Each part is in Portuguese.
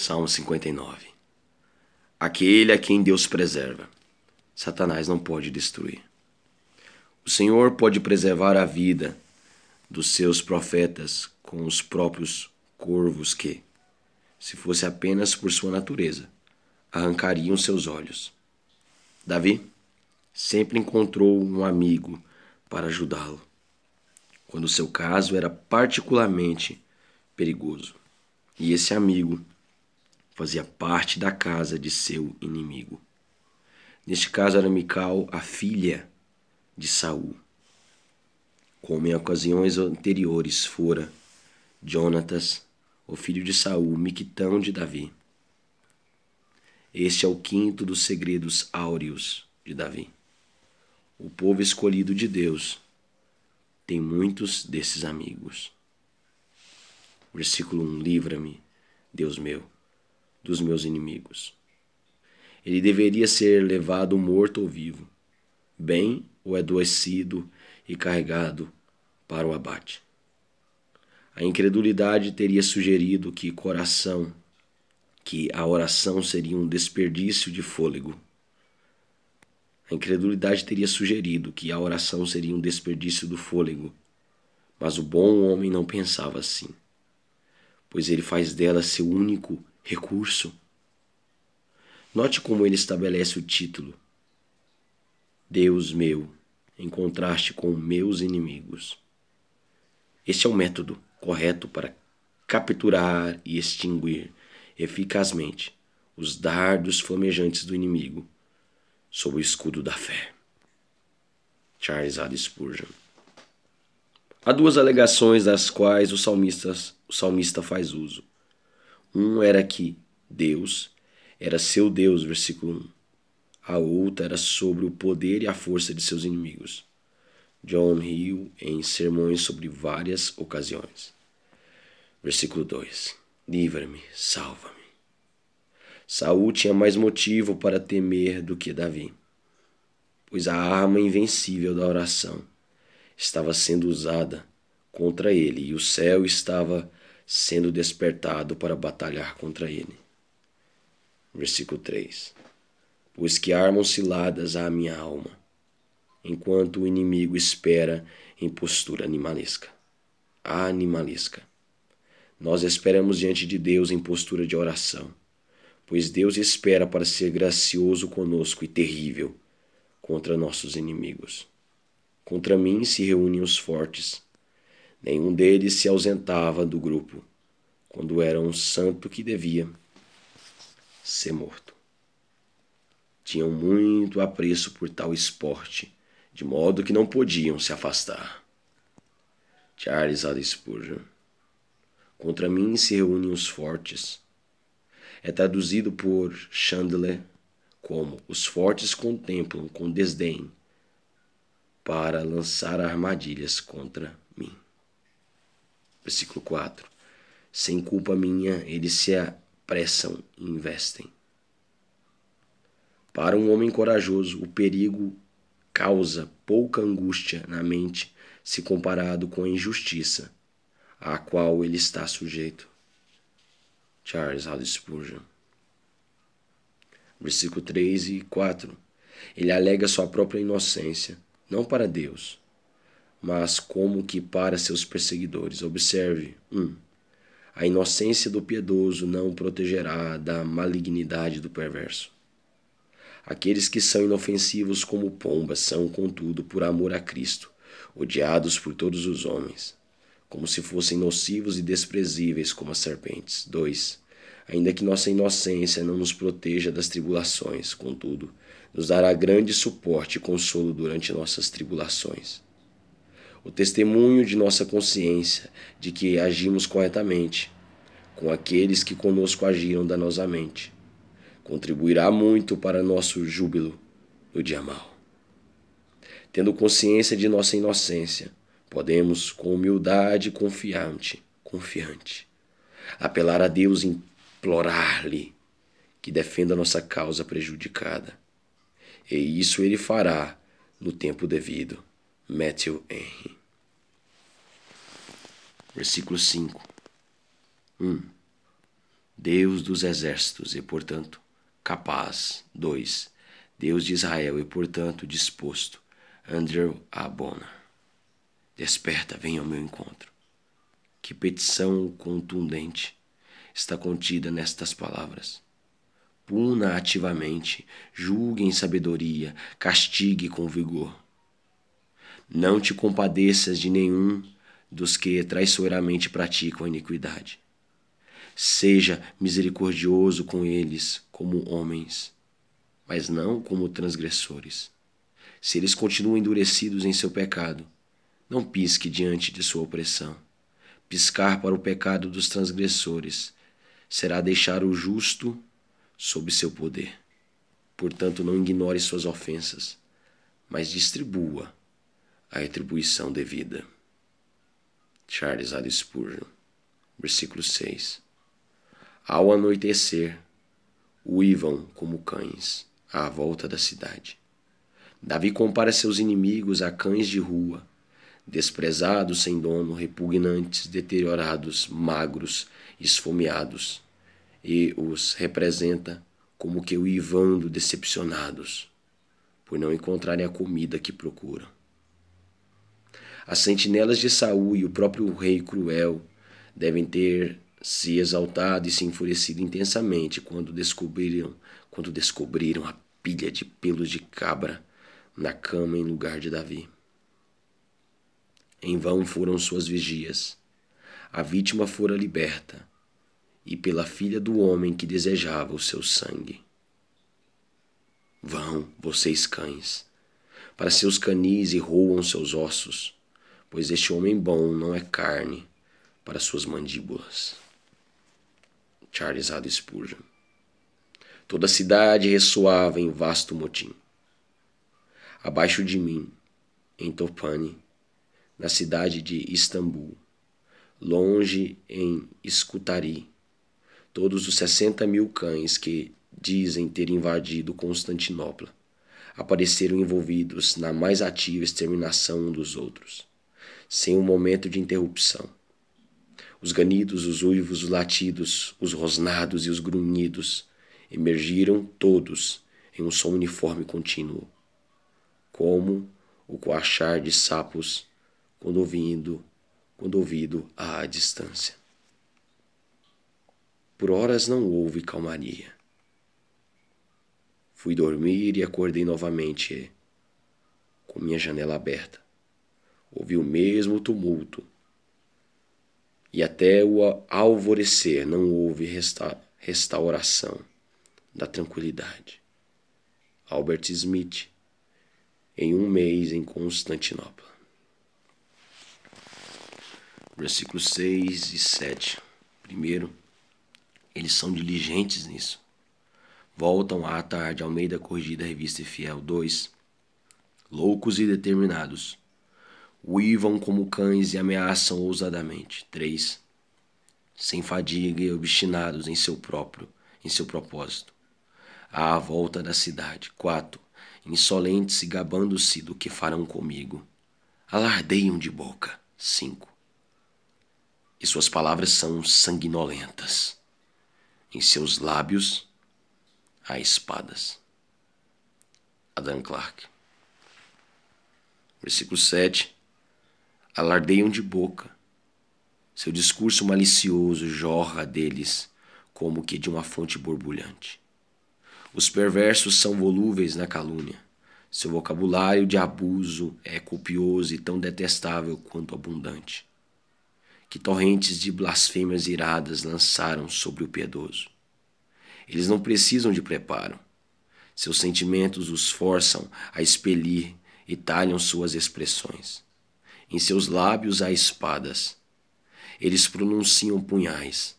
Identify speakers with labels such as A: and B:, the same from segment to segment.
A: Salmo 59. Aquele a quem Deus preserva, Satanás não pode destruir. O Senhor pode preservar a vida dos seus profetas com os próprios corvos que, se fosse apenas por sua natureza, arrancariam seus olhos. Davi sempre encontrou um amigo para ajudá-lo, quando seu caso era particularmente perigoso, e esse amigo fazia parte da casa de seu inimigo. Neste caso era Mical, a filha de Saul, como em ocasiões anteriores fora Jonatas, o filho de Saul, Miquitão de Davi. Este é o quinto dos segredos áureos de Davi. O povo escolhido de Deus tem muitos desses amigos. Versículo 1: Livra-me, Deus meu, dos meus inimigos. Ele deveria ser levado morto ou vivo, bem ou adoecido e carregado para o abate. A incredulidade teria sugerido que a oração seria um desperdício de fôlego. A incredulidade teria sugerido que a oração seria um desperdício do fôlego, mas o bom homem não pensava assim, pois ele faz dela seu único recurso. Note como ele estabelece o título: Deus meu, em contraste com meus inimigos. Este é o método correto para capturar e extinguir eficazmente os dardos flamejantes do inimigo sob o escudo da fé. Charles A. Spurgeon. Há duas alegações das quais o salmista faz uso. Um era que Deus era seu Deus, versículo 1. A outra era sobre o poder e a força de seus inimigos. John Hill, em sermões sobre várias ocasiões. Versículo 2. Livra-me, salva-me. Saul tinha mais motivo para temer do que Davi, pois a arma invencível da oração estava sendo usada contra ele e o céu estava sendo despertado para batalhar contra ele. Versículo 3. Pois que armam ciladas à minha alma, enquanto o inimigo espera em postura animalesca. Nós esperamos diante de Deus em postura de oração, pois Deus espera para ser gracioso conosco e terrível contra nossos inimigos. Contra mim se reúnem os fortes. Nenhum deles se ausentava do grupo, quando era um santo que devia ser morto. Tinham muito apreço por tal esporte, de modo que não podiam se afastar. Charles A. Spurgeon. Contra mim se reúnem os fortes. É traduzido por Chandler como os fortes contemplam com desdém para lançar armadilhas contra mim. Versículo 4. Sem culpa minha, eles se apressam e investem. Para um homem corajoso, o perigo causa pouca angústia na mente se comparado com a injustiça à qual ele está sujeito. Charles A. Spurgeon. Versículo 3 e 4. Ele alega sua própria inocência, não para Deus, mas como que para seus perseguidores. Observe. 1. A inocência do piedoso não o protegerá da malignidade do perverso. Aqueles que são inofensivos como pombas são, contudo, por amor a Cristo, odiados por todos os homens, como se fossem nocivos e desprezíveis como as serpentes. 2. Ainda que nossa inocência não nos proteja das tribulações, contudo, nos dará grande suporte e consolo durante nossas tribulações. O testemunho de nossa consciência de que agimos corretamente com aqueles que conosco agiram danosamente contribuirá muito para nosso júbilo no dia mau. Tendo consciência de nossa inocência, podemos, com humildade confiante, apelar a Deus e implorar-lhe que defenda nossa causa prejudicada. E isso ele fará no tempo devido. Matthew Henry. Versículo 5. Deus dos exércitos e, portanto, capaz. 2. Deus de Israel e, portanto, disposto. Andrew A. Bonar. Desperta, venha ao meu encontro. Que petição contundente está contida nestas palavras. Puna ativamente, julgue em sabedoria, castigue com vigor. Não te compadeças de nenhum dos que traiçoeiramente praticam a iniquidade. Seja misericordioso com eles como homens, mas não como transgressores. Se eles continuam endurecidos em seu pecado, não pisque diante de sua opressão. Piscar para o pecado dos transgressores será deixar o justo sob seu poder. Portanto, não ignore suas ofensas, mas distribua a retribuição devida. Charles A. Spurgeon. Versículo 6. Ao anoitecer, uivam como cães à volta da cidade. Davi compara seus inimigos a cães de rua, desprezados, sem dono, repugnantes, deteriorados, magros, esfomeados, e os representa como que uivando decepcionados, por não encontrarem a comida que procuram. As sentinelas de Saul e o próprio rei cruel devem ter se exaltado e se enfurecido intensamente quando descobriram a pilha de pelos de cabra na cama em lugar de Davi. Em vão foram suas vigias. A vítima fora liberta, e pela filha do homem que desejava o seu sangue. Vão, vocês cães, para seus canis e roam seus ossos, pois este homem bom não é carne para suas mandíbulas. Charles A. Spurgeon. Toda a cidade ressoava em vasto motim. Abaixo de mim, em Topani, na cidade de Istambul, longe em Scutari, todos os 60.000 cães que dizem ter invadido Constantinopla apareceram envolvidos na mais ativa exterminação um dos outros, sem um momento de interrupção. Os ganidos, os uivos, os latidos, os rosnados e os grunhidos emergiram todos em um som uniforme contínuo, como o coachar de sapos quando ouvido à distância. Por horas não houve calmaria. Fui dormir e acordei novamente, com minha janela aberta. Ouvi o mesmo tumulto. E até o alvorecer não houve restauração da tranquilidade. Albert Smith, em um mês em Constantinopla. Versículos 6 e 7. Primeiro, eles são diligentes nisso. Voltam à tarde ao meio da corrigida revista e fiel. 2. Loucos e determinados. Uivam como cães e ameaçam ousadamente. 3. Sem fadiga e obstinados em seu propósito. À volta da cidade. 4. Insolentes e gabando-se do que farão comigo. Alardeiam de boca. 5. E suas palavras são sanguinolentas. Em seus lábios há espadas. Adam Clarke. Versículo 7. Alardeiam de boca. Seu discurso malicioso jorra deles como que de uma fonte borbulhante. Os perversos são volúveis na calúnia. Seu vocabulário de abuso é copioso e tão detestável quanto abundante. Que torrentes de blasfêmias iradas lançaram sobre o piedoso. Eles não precisam de preparo. Seus sentimentos os forçam a expelir e talham suas expressões. Em seus lábios há espadas. Eles pronunciam punhais.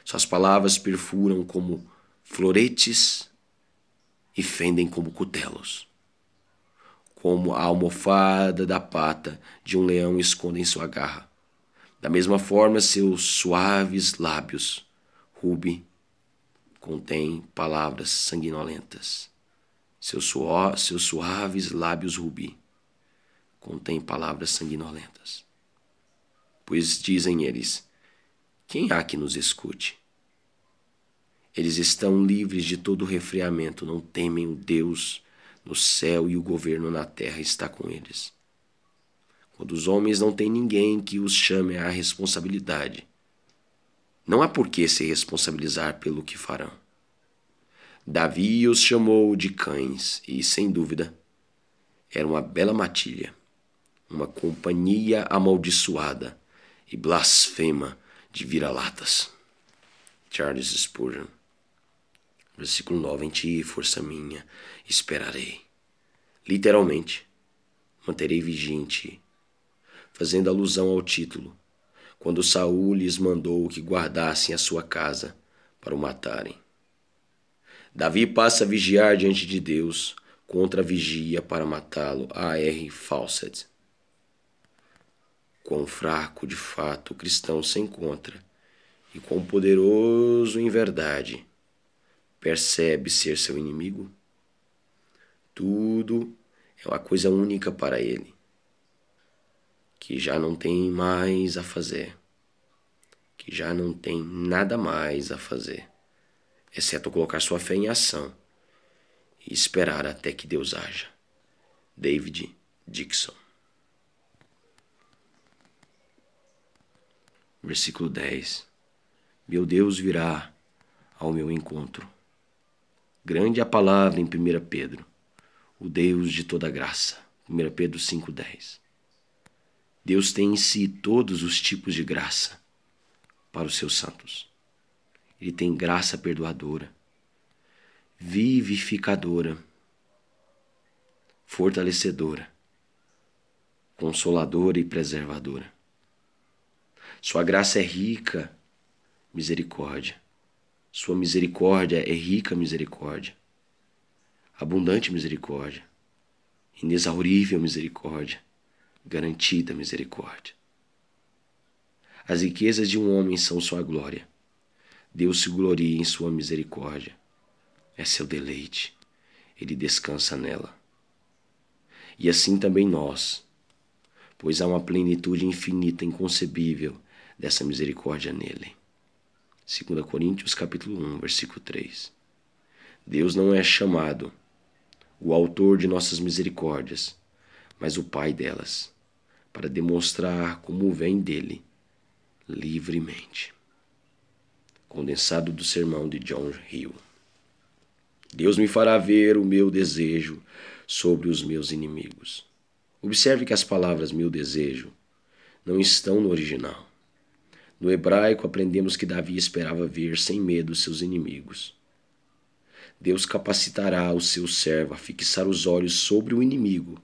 A: Suas palavras perfuram como floretes e fendem como cutelos. Como a almofada da pata de um leão esconde em sua garra. Da mesma forma, seus suaves lábios, rubi, contêm palavras sanguinolentas. Seus suaves lábios rubi contêm palavras sanguinolentas. Pois dizem eles, quem há que nos escute? Eles estão livres de todo resfriamento, não temem o Deus no céu e o governo na terra está com eles. Quando os homens não têm ninguém que os chame à responsabilidade, não há por que se responsabilizar pelo que farão. Davi os chamou de cães e, sem dúvida, era uma bela matilha, uma companhia amaldiçoada e blasfema de vira-latas. Charles Spurgeon. Versículo 9. Em ti, força minha, esperarei. Literalmente, manterei vigia em ti, fazendo alusão ao título, quando Saul lhes mandou que guardassem a sua casa para o matarem. Davi passa a vigiar diante de Deus contra a vigia para matá-lo. A.R. Fawcett. Quão fraco de fato o cristão se encontra e quão poderoso em verdade percebe ser seu inimigo. Tudo é uma coisa única para ele, que já não tem mais a fazer, que já não tem nada mais a fazer, exceto colocar sua fé em ação e esperar até que Deus haja. David Dixon. Versículo 10. Meu Deus virá ao meu encontro. Grande é a palavra em 1 Pedro, o Deus de toda graça. 1 Pedro 5,10. Deus tem em si todos os tipos de graça para os seus santos. Ele tem graça perdoadora, vivificadora, fortalecedora, consoladora e preservadora. Sua graça é rica misericórdia. Sua misericórdia é rica misericórdia, abundante misericórdia, inexaurível misericórdia, garantida misericórdia. As riquezas de um homem são sua glória. Deus se gloria em sua misericórdia. É seu deleite. Ele descansa nela. E assim também nós, pois há uma plenitude infinita, inconcebível dessa misericórdia nele. 2 Coríntios capítulo 1, versículo 3. Deus não é chamado o autor de nossas misericórdias, mas o Pai delas, para demonstrar como vem dele, livremente. Condensado do sermão de John Hill. Deus me fará ver o meu desejo sobre os meus inimigos. Observe que as palavras meu desejo não estão no original. No hebraico, aprendemos que Davi esperava ver sem medo seus inimigos. Deus capacitará o seu servo a fixar os olhos sobre o inimigo,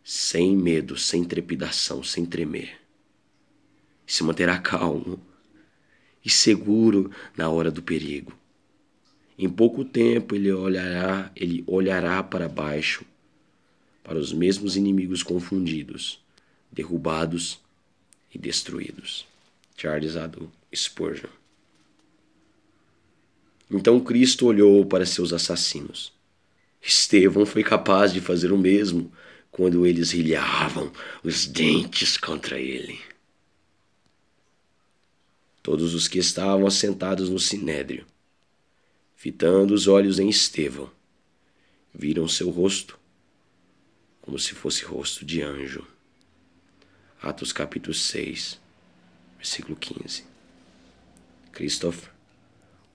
A: sem medo, sem trepidação, sem tremer. E se manterá calmo e seguro na hora do perigo. Em pouco tempo ele olhará para baixo, para os mesmos inimigos confundidos, derrubados e destruídos. Charles Spurgeon. Então Cristo olhou para seus assassinos. Estevão foi capaz de fazer o mesmo quando eles rilhavam os dentes contra ele. Todos os que estavam assentados no sinédrio, fitando os olhos em Estevão, viram seu rosto como se fosse rosto de anjo. Atos capítulo 6, versículo 15. Christopher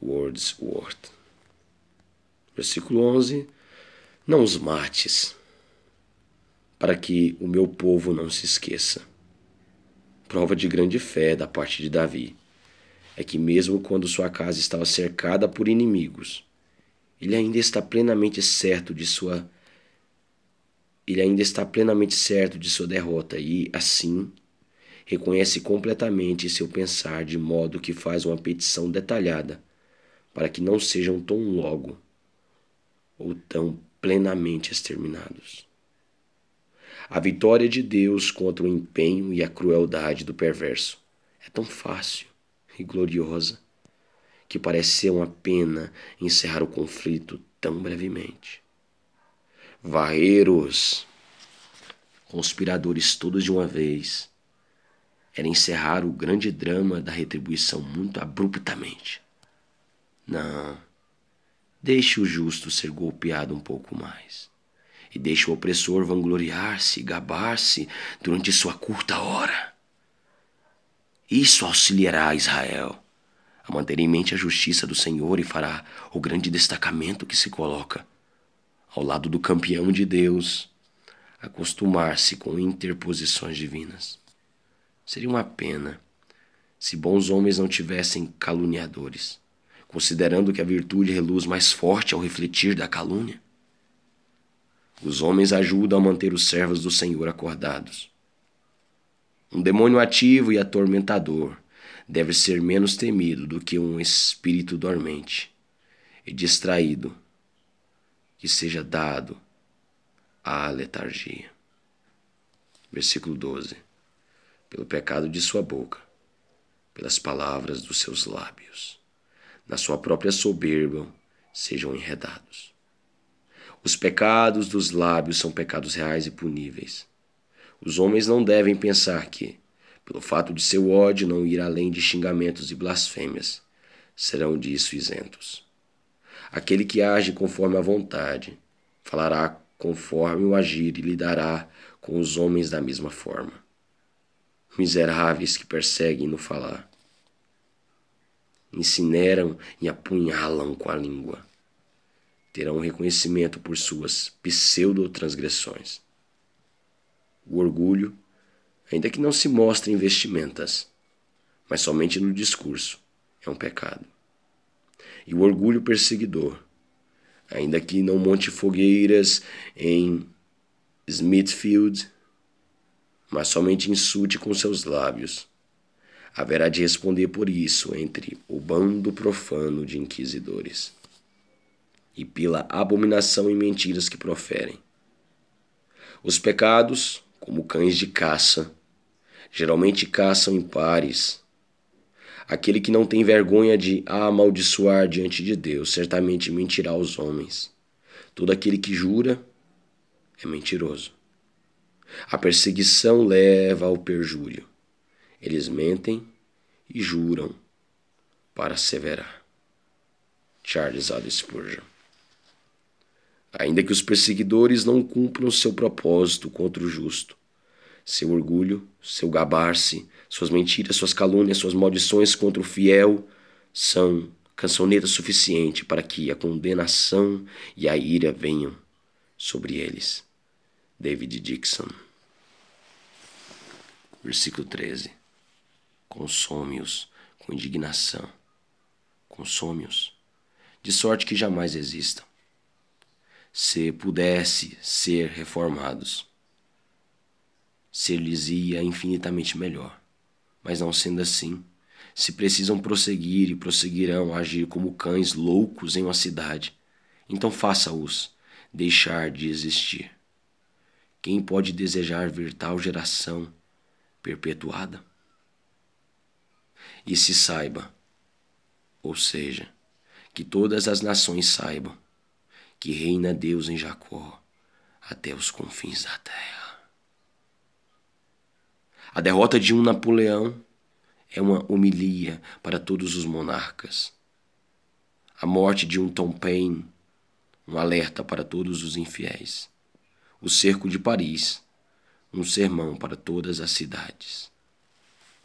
A: Wordsworth. Versículo 11. Não os mates, para que o meu povo não se esqueça. Prova de grande fé da parte de Davi é que mesmo quando sua casa estava cercada por inimigos, ele ainda está plenamente certo de sua derrota e, assim, reconhece completamente seu pensar de modo que faz uma petição detalhada para que não sejam tão logo ou tão plenamente exterminados. A vitória de Deus contra o empenho e a crueldade do perverso é tão fácil e gloriosa que parece ser uma pena encerrar o conflito tão brevemente. Varrer-os conspiradores todos de uma vez era encerrar o grande drama da retribuição muito abruptamente. Não. Deixe o justo ser golpeado um pouco mais. E deixe o opressor vangloriar-se e gabar-se durante sua curta hora. Isso auxiliará Israel a manter em mente a justiça do Senhor e fará o grande destacamento que se coloca ao lado do campeão de Deus acostumar-se com interposições divinas. Seria uma pena se bons homens não tivessem caluniadores, considerando que a virtude reluz mais forte ao refletir da calúnia. Os homens ajudam a manter os servos do Senhor acordados. Um demônio ativo e atormentador deve ser menos temido do que um espírito dormente e distraído que seja dado à letargia. Versículo 12. Pelo pecado de sua boca, pelas palavras dos seus lábios, na sua própria soberba sejam enredados. Os pecados dos lábios são pecados reais e puníveis. Os homens não devem pensar que, pelo fato de seu ódio não ir além de xingamentos e blasfêmias, serão disso isentos. Aquele que age conforme a vontade, falará conforme o agir e lidará com os homens da mesma forma. Miseráveis que perseguem no falar, incineram e apunhalam com a língua, terão reconhecimento por suas pseudo-transgressões. O orgulho, ainda que não se mostre em vestimentas, mas somente no discurso, é um pecado. E o orgulho perseguidor, ainda que não monte fogueiras em Smithfield, mas somente insulte com seus lábios, haverá de responder por isso entre o bando profano de inquisidores e pela abominação e mentiras que proferem. Os pecados, como cães de caça, geralmente caçam em pares. Aquele que não tem vergonha de amaldiçoar diante de Deus certamente mentirá aos homens. Todo aquele que jura é mentiroso. A perseguição leva ao perjúrio. Eles mentem e juram para asseverar. Charles A. Spurgeon. Ainda que os perseguidores não cumpram seu propósito contra o justo, seu orgulho, seu gabar-se, suas mentiras, suas calúnias, suas maldições contra o fiel são cançoneta suficiente para que a condenação e a ira venham sobre eles. David Dixon. Versículo 13. Consome-os com indignação. Consome-os, de sorte que jamais existam. Se pudesse ser reformados, ser-lhes-ia infinitamente melhor. Mas não sendo assim, se precisam prosseguir e prosseguirão a agir como cães loucos em uma cidade, então faça-os deixar de existir. Quem pode desejar ver tal geração perpetuada? E se saiba, ou seja, que todas as nações saibam, que reina Deus em Jacó até os confins da terra. A derrota de um Napoleão é uma homilia para todos os monarcas. A morte de um Tom Paine, um alerta para todos os infiéis. O cerco de Paris, um sermão para todas as cidades.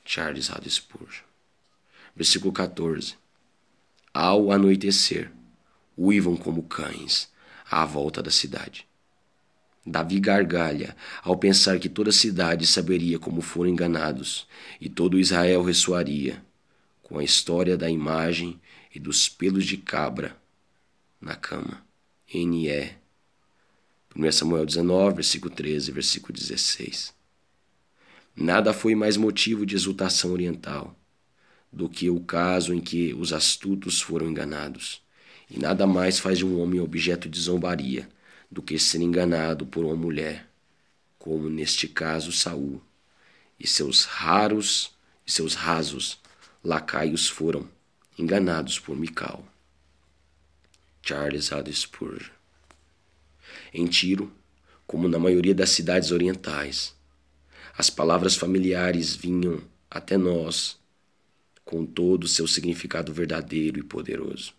A: Charles A. Spurgeon. Versículo 14. Ao anoitecer, uivam como cães à volta da cidade. Davi gargalha ao pensar que toda a cidade saberia como foram enganados e todo Israel ressoaria com a história da imagem e dos pelos de cabra na cama. N.E. 1 Samuel 19, versículo 13, versículo 16. Nada foi mais motivo de exultação oriental do que o caso em que os astutos foram enganados. E nada mais faz de um homem objeto de zombaria do que ser enganado por uma mulher, como neste caso Saul, e seus rasos lacaios foram enganados por Mical. Charles A. Spurgeon. Em Tiro, como na maioria das cidades orientais, as palavras familiares vinham até nós com todo o seu significado verdadeiro e poderoso.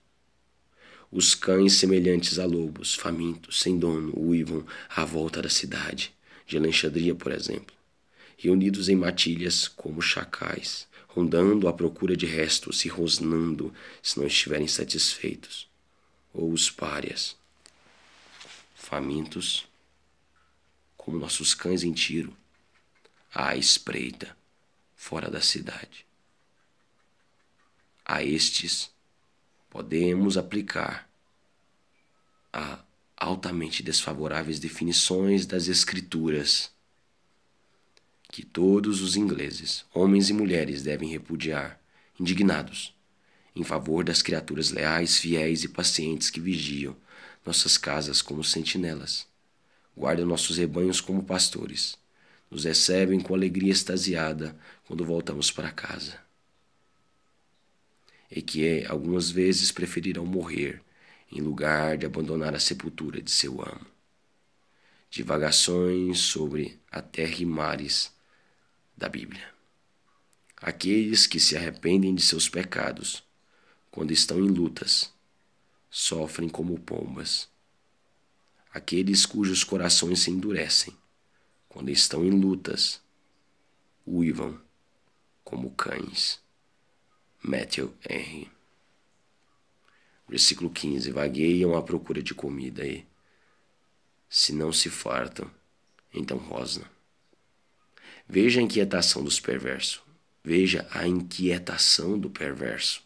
A: Os cães semelhantes a lobos, famintos, sem dono, uivam à volta da cidade, de Alexandria, por exemplo, reunidos em matilhas como chacais, rondando à procura de restos e rosnando se não estiverem satisfeitos. Ou os párias, famintos como nossos cães em Tiro, à espreita, fora da cidade. A estes podemos aplicar a altamente desfavoráveis definições das Escrituras que todos os ingleses, homens e mulheres, devem repudiar, indignados, em favor das criaturas leais, fiéis e pacientes que vigiam nossas casas como sentinelas, guardam nossos rebanhos como pastores, nos recebem com alegria extasiada quando voltamos para casa. E que algumas vezes preferirão morrer em lugar de abandonar a sepultura de seu amo. Divagações sobre a terra e mares da Bíblia. Aqueles que se arrependem de seus pecados, quando estão em lutas, sofrem como pombas. Aqueles cujos corações se endurecem, quando estão em lutas, uivam como cães. Matthew Henry. Versículo 15. Vagueiam à procura de comida e, se não se fartam, então rosnam. Veja a inquietação dos perversos. Veja a inquietação do perverso.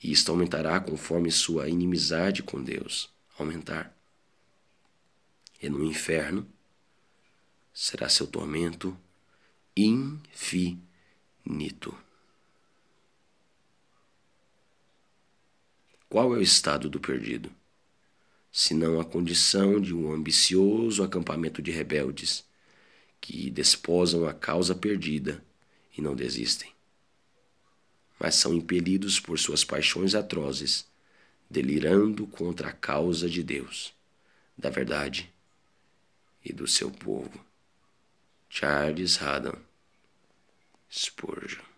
A: E isto aumentará conforme sua inimizade com Deus aumentar. E no inferno será seu tormento infinito. Qual é o estado do perdido? Senão a condição de um ambicioso acampamento de rebeldes que desposam a causa perdida e não desistem, mas são impelidos por suas paixões atrozes, delirando contra a causa de Deus, da verdade e do seu povo. Charles Haddon Spurgeon.